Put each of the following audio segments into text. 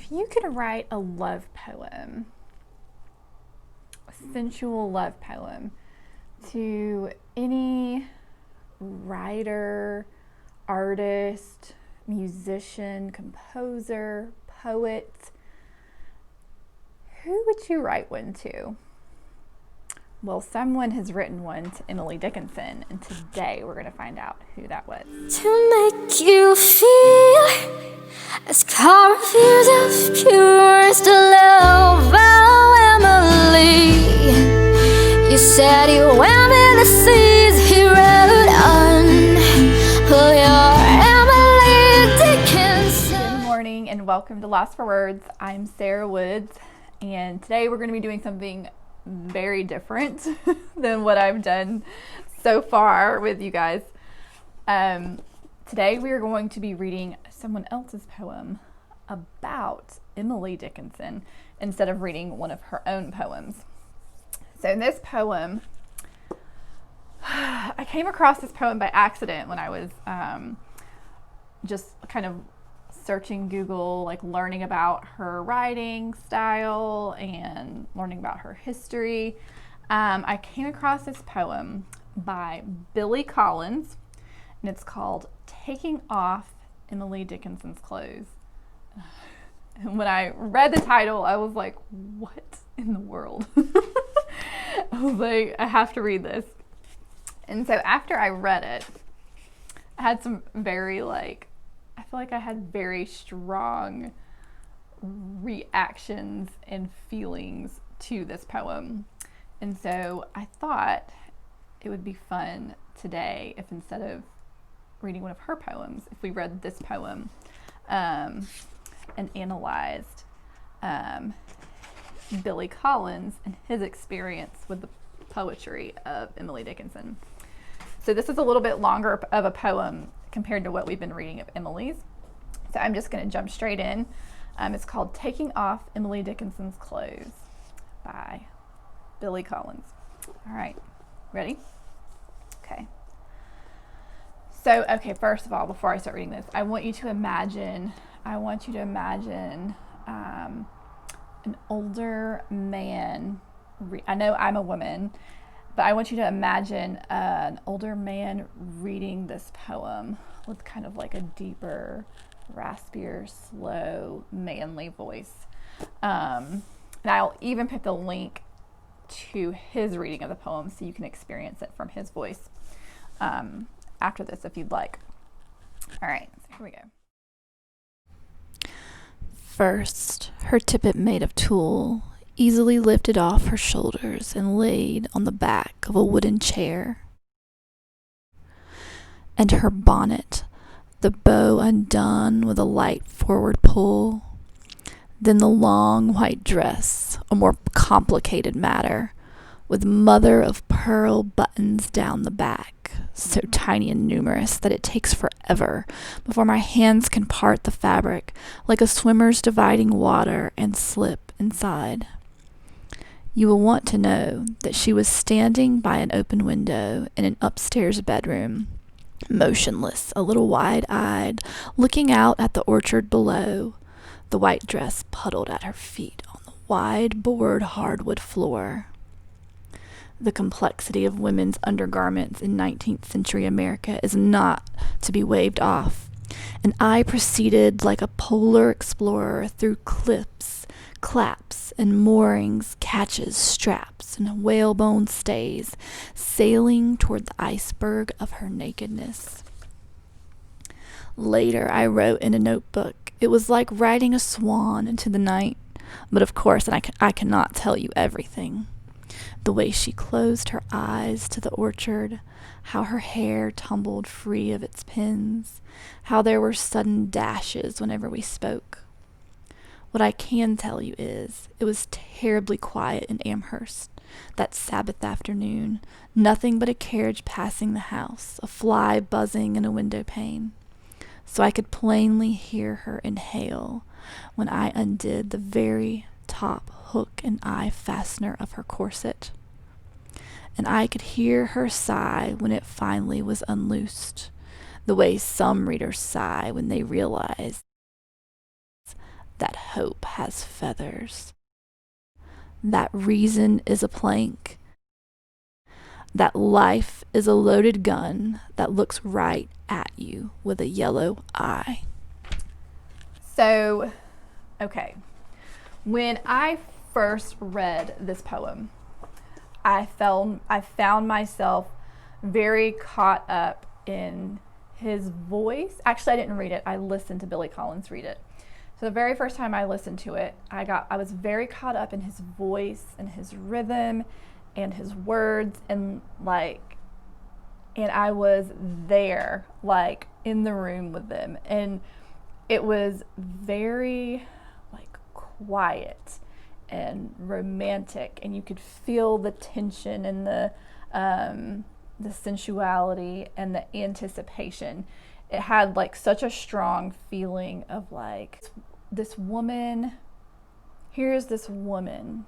If you could write a love poem, a sensual love poem, to any writer, artist, musician, composer, poet, who would you write one to? Well, someone has written one to Emily Dickinson, and today we're going to find out who that was. To make you feel as confused as purest love, oh Emily. You said you went in the seas, he wrote on. Oh, you're Emily Dickinson. Good morning and welcome to Lost for Words. I'm Sarah Woods, and today we're going to be doing something very different than what I've done so far with you guys. Today we are going to be reading someone else's poem about Emily Dickinson instead of reading one of her own poems. So in this poem, I came across this poem by accident when I was just kind of searching Google, like learning about her writing style and learning about her history. I came across this poem by Billy Collin, and it's called Taking Off Emily Dickinson's Clothes. And when I read the title, I was like, what in the world? I was like, I have to read this. And so after I read it, I had some I feel like I had very strong reactions and feelings to this poem. And so I thought it would be fun today if instead of reading one of her poems, if we read this poem and analyzed Billy Collin and his experience with the poetry of Emily Dickinson. So this is a little bit longer of a poem compared to what we've been reading of Emily's. So I'm just going to jump straight in. It's called Taking Off Emily Dickinson's Clothes by Billy Collin. All right, ready? Okay. So, first of all, before I start reading this, I want you to imagine an older man. I know I'm a woman, but I want you to imagine an older man reading this poem with kind of like a deeper, raspier, slow, manly voice. And I'll even put the link to his reading of the poem so you can experience it from his voice after this if you'd like. All right, so here we go. First, her tippet made of tulle easily lifted off her shoulders and laid on the back of a wooden chair. And her bonnet, the bow undone with a light forward pull. Then the long white dress, a more complicated matter, with mother of pearl buttons down the back, so tiny and numerous that it takes forever before my hands can part the fabric like a swimmer's dividing water and slip inside. You will want to know that she was standing by an open window in an upstairs bedroom, motionless, a little wide-eyed, looking out at the orchard below, the white dress puddled at her feet on the wide-board hardwood floor. The complexity of women's undergarments in 19th-century America is not to be waved off, and I proceeded like a polar explorer through cliffs, claps and moorings, catches, straps, and whalebone stays, sailing toward the iceberg of her nakedness. Later, I wrote in a notebook, it was like riding a swan into the night, but of course I cannot tell you everything. The way she closed her eyes to the orchard, how her hair tumbled free of its pins, how there were sudden dashes whenever we spoke. What I can tell you is, it was terribly quiet in Amherst that Sabbath afternoon, nothing but a carriage passing the house, a fly buzzing in a window pane. So I could plainly hear her inhale when I undid the very top hook and eye fastener of her corset. And I could hear her sigh when it finally was unloosed, the way some readers sigh when they realize that hope has feathers, that reason is a plank, that life is a loaded gun that looks right at you with a yellow eye. So, okay. When I first read this poem, I found myself very caught up in his voice. Actually, I didn't read it. I listened to Billy Collin read it. So the very first time I listened to it, I was very caught up in his voice and his rhythm and his words, and I was there, like in the room with them, and it was very quiet and romantic, and you could feel the tension and the sensuality and the anticipation. It had such a strong feeling of this woman. Here's this woman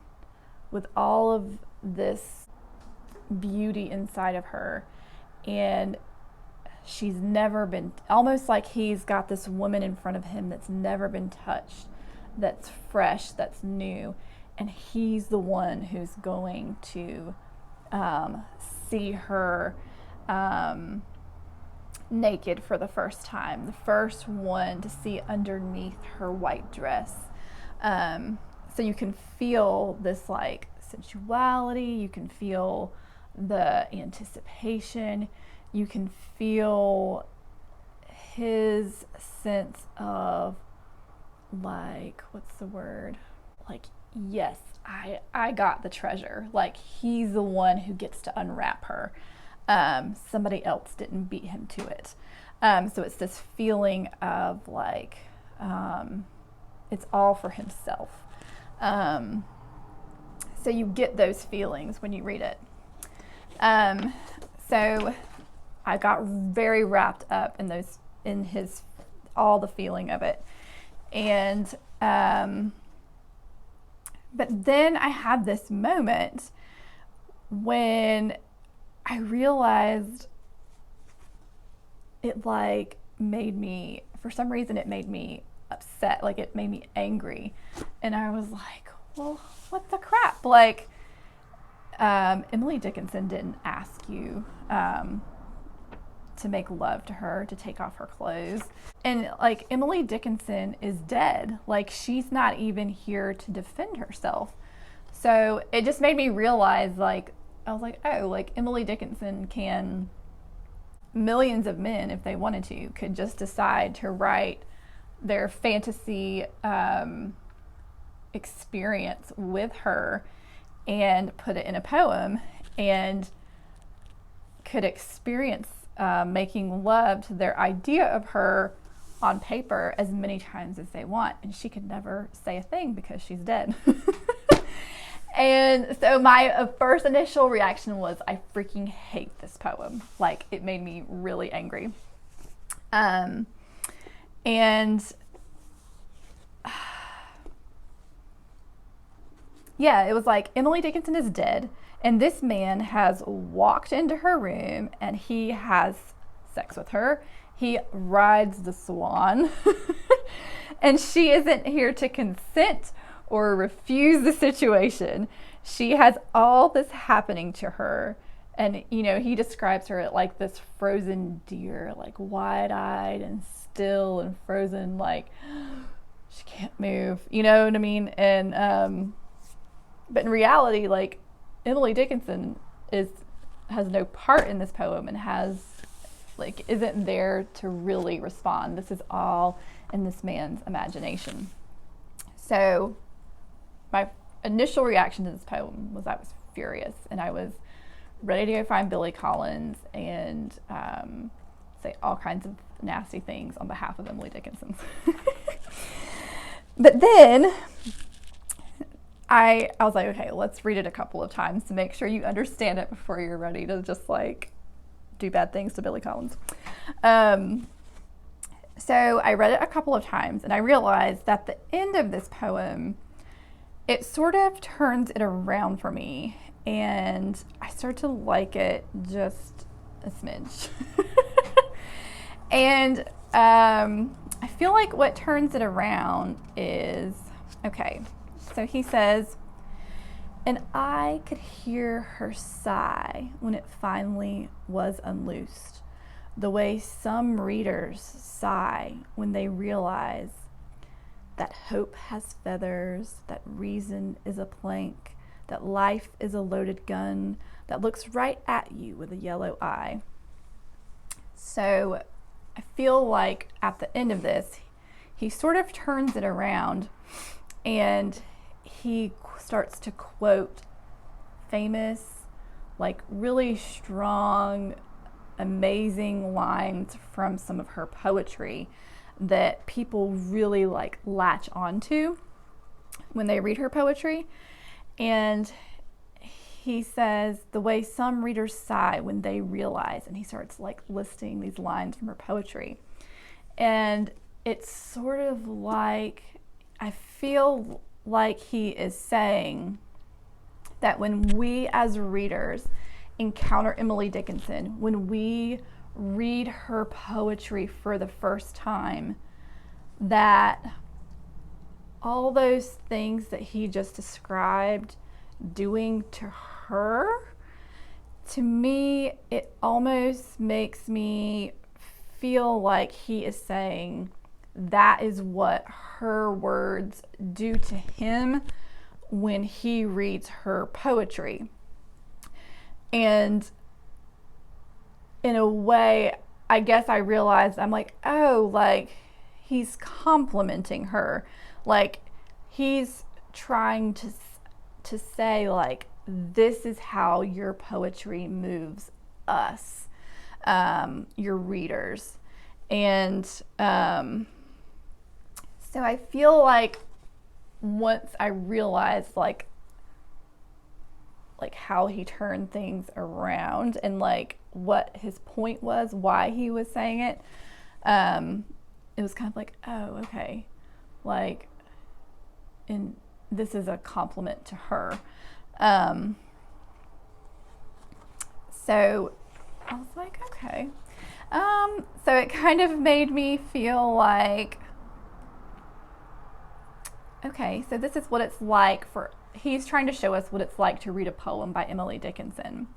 with all of this beauty inside of her, and she's never been, almost like he's got this woman in front of him that's never been touched, that's fresh, that's new, and he's the one who's going to see her naked for the first time, the first one to see underneath her white dress. So you can feel this sensuality, you can feel the anticipation, you can feel his sense of what's the word? Yes, I got the treasure. He's the one who gets to unwrap her. Somebody else didn't beat him to it. So it's this feeling of it's all for himself. So you get those feelings when you read it. So I got very wrapped up in all the feeling of it. And, but then I had this moment when I realized it made me, for some reason it made me upset, it made me angry. And I was like, well, what the crap? Emily Dickinson didn't ask you to make love to her, to take off her clothes. And Emily Dickinson is dead. She's not even here to defend herself. So it just made me realize I was like, oh, Emily Dickinson can, millions of men, if they wanted to, could just decide to write their fantasy experience with her and put it in a poem, and could experience making love to their idea of her on paper as many times as they want, and she could never say a thing because she's dead. And so my first initial reaction was, I freaking hate this poem. It made me really angry. And yeah, it was Emily Dickinson is dead, and this man has walked into her room and he has sex with her. He rides the swan and she isn't here to consent or refuse the situation. She has all this happening to her, and he describes her like this frozen deer, wide-eyed and still and frozen, she can't move, you know what I mean? And but in reality, Emily Dickinson has no part in this poem, and isn't there to really respond. This is all in this man's imagination. So my initial reaction to this poem was I was furious, and I was ready to go find Billy Collin and say all kinds of nasty things on behalf of Emily Dickinson. But then I was like, okay, let's read it a couple of times to make sure you understand it before you're ready to just do bad things to Billy Collin. So I read it a couple of times, and I realized that the end of this poem, it sort of turns it around for me, and I start to like it just a smidge. And I feel like what turns it around is Okay, so he says, and I could hear her sigh when it finally was unloosed, the way some readers sigh when they realize that hope has feathers, that reason is a plank, that life is a loaded gun that looks right at you with a yellow eye. So I feel like at the end of this, he sort of turns it around and he starts to quote famous, like really strong, amazing lines from some of her poetry that people really like latch onto when they read her poetry. And he says, the way some readers sigh when they realize, and he starts like listing these lines from her poetry. And it's sort of like, I feel like he is saying that when we as readers encounter Emily Dickinson, when we read her poetry for the first time, that all those things that he just described doing to her, to me, it almost makes me feel like he is saying that is what her words do to him when he reads her poetry. And in a way, I guess I realized, I'm like, oh, like he's complimenting her. Like he's trying to say like, this is how your poetry moves us, your readers. And so I feel like once I realized like how he turned things around and like what his point was, why he was saying it, it was kind of like, oh, okay, like, and this is a compliment to her. So I was like, okay. So it kind of made me feel like, okay, so this is what it's like he's trying to show us what it's like to read a poem by Emily Dickinson.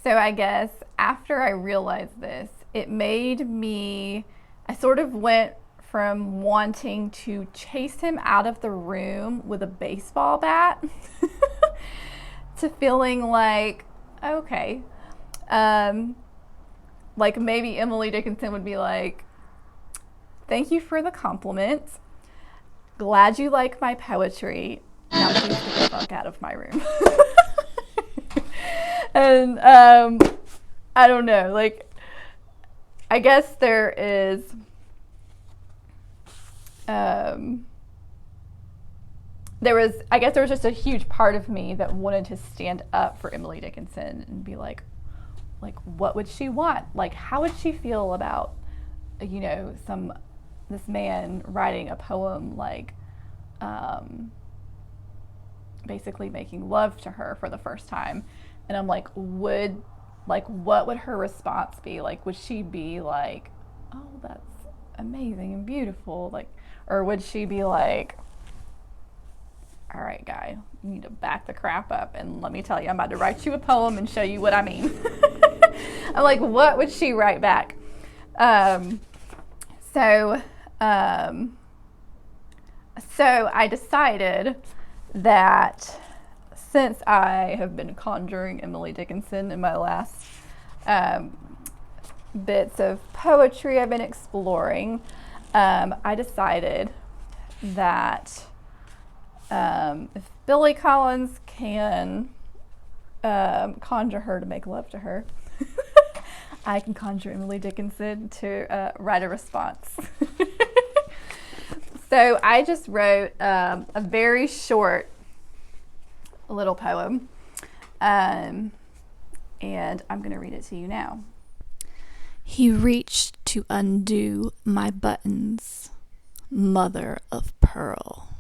So I guess after I realized this, it made me, I sort of went from wanting to chase him out of the room with a baseball bat to feeling like, okay, like maybe Emily Dickinson would be like, thank you for the compliment. Glad you like my poetry. Now please get the fuck out of my room. And I don't know, like, I guess there is there was just a huge part of me that wanted to stand up for Emily Dickinson and be like what would she want? Like, how would she feel about, you know, this man writing a poem like basically making love to her for the first time? And I'm like, what would her response be? Like, would she be like, oh, that's amazing and beautiful? Like, or would she be like, all right, guy, you need to back the crap up and let me tell you, I'm about to write you a poem and show you what I mean. I'm like, what would she write back? So I decided that since I have been conjuring Emily Dickinson in my last bits of poetry I've been exploring, I decided that if Billy Collins can conjure her to make love to her, I can conjure Emily Dickinson to write a response. So I just wrote a very short little poem, and I'm going to read it to you now. He reached to undo my buttons, mother of pearl,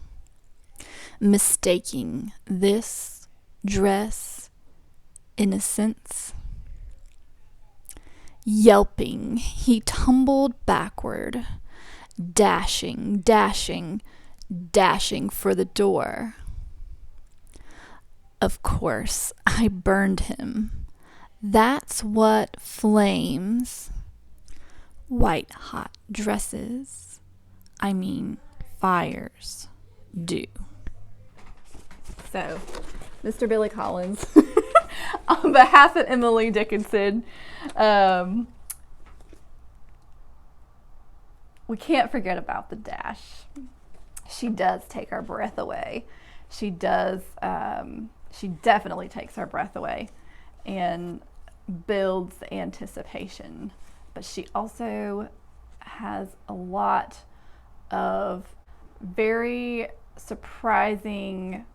mistaking this dress innocence. Yelping, he tumbled backward, dashing, dashing, dashing for the door. Of course, I burned him. That's what flames, white hot dresses, I mean fires, do. So, Mr. Billy Collins, on behalf of Emily Dickinson, we can't forget about the dash. She does take our breath away. She definitely takes our breath away and builds anticipation. But she also has a lot of very surprising.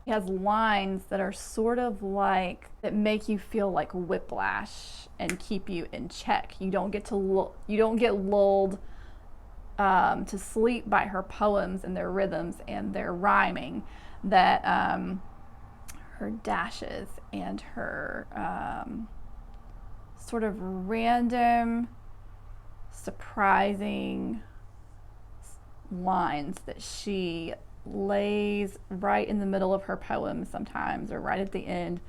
He has lines that are sort of like, that make you feel like whiplash and keep you in check. You don't get lulled to sleep by her poems and their rhythms and their rhyming. That her dashes and her sort of random, surprising lines that she lays right in the middle of her poem sometimes, or right at the end,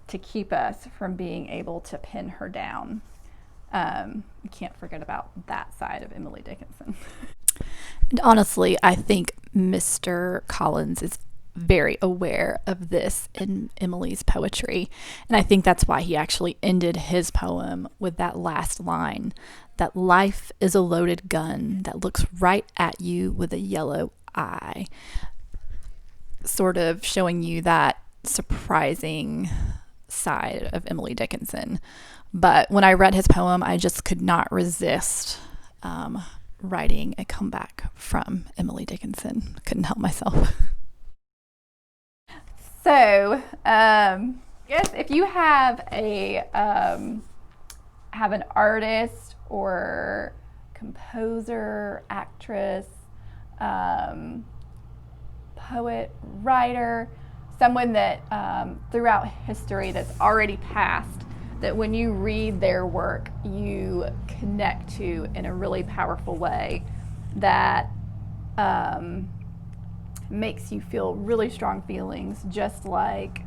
to keep us from being able to pin her down. You can't forget about that side of Emily Dickinson. And honestly, I think Mr. Collins is very aware of this in Emily's poetry. And I think that's why he actually ended his poem with that last line, that life is a loaded gun that looks right at you with a yellow eye. Sort of showing you that surprising side of Emily Dickinson. But when I read his poem, I just could not resist writing a comeback from Emily Dickinson. Couldn't help myself. So, yes, if you have an artist or composer, actress, poet, writer, someone that throughout history that's already passed, that when you read their work, you connect to in a really powerful way, that makes you feel really strong feelings, just like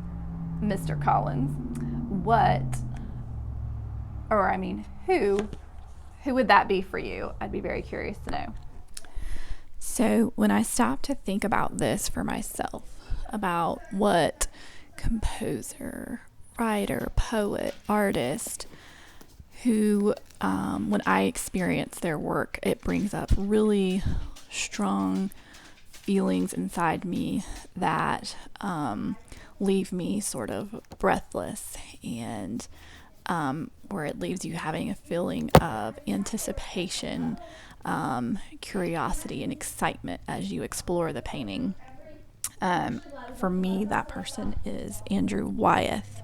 Mr. Collins. Who would that be for you? I'd be very curious to know. So when I stopped to think about this for myself, about what composer, writer, poet, artist, who, when I experience their work, it brings up really strong feelings inside me that leave me sort of breathless, and where it leaves you having a feeling of anticipation, curiosity, and excitement as you explore the painting. For me, that person is Andrew Wyeth.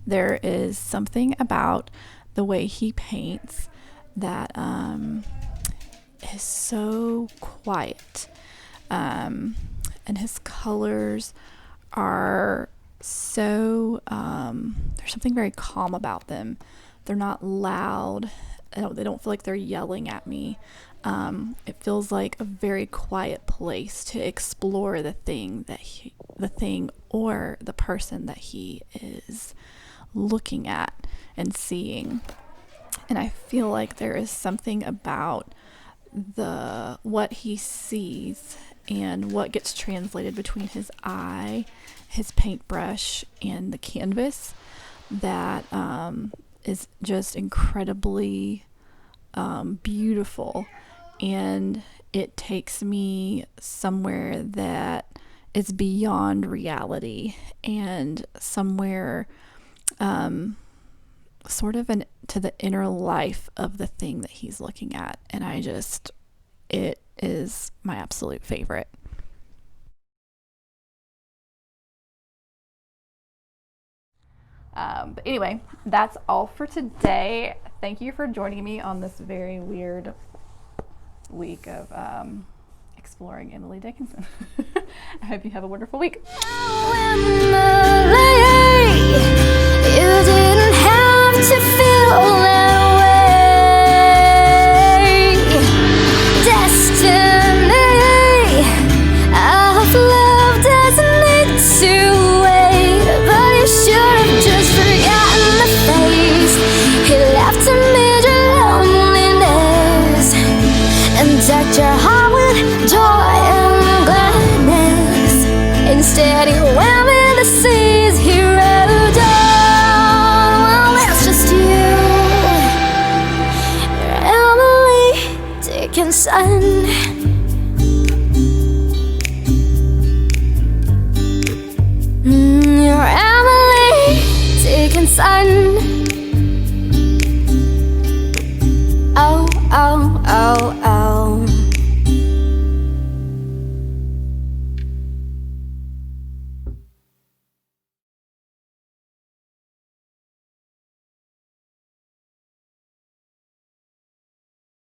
There is something about the way he paints that is so quiet, and his colors are so there's something very calm about them. They're not loud. They don't feel like they're yelling at me. It feels like a very quiet place to explore the thing or the person that he is looking at and seeing. And I feel like there is something about what he sees and what gets translated between his eye, his paintbrush, and the canvas that is just incredibly beautiful. And it takes me somewhere that is beyond reality, and somewhere sort of to the inner life of the thing that he's looking at. And it is my absolute favorite. But anyway, that's all for today. Thank you for joining me on this very weird week of exploring Emily Dickinson. I hope you have a wonderful week. You didn't have to feel stolen away. Destiny of love doesn't need to wait, but you should have just forgotten the face. He left to meet your loneliness and decked your heart with joy and gladness. Instead he went with the seas he rode on. Well, that's just you, Emily Dickinson.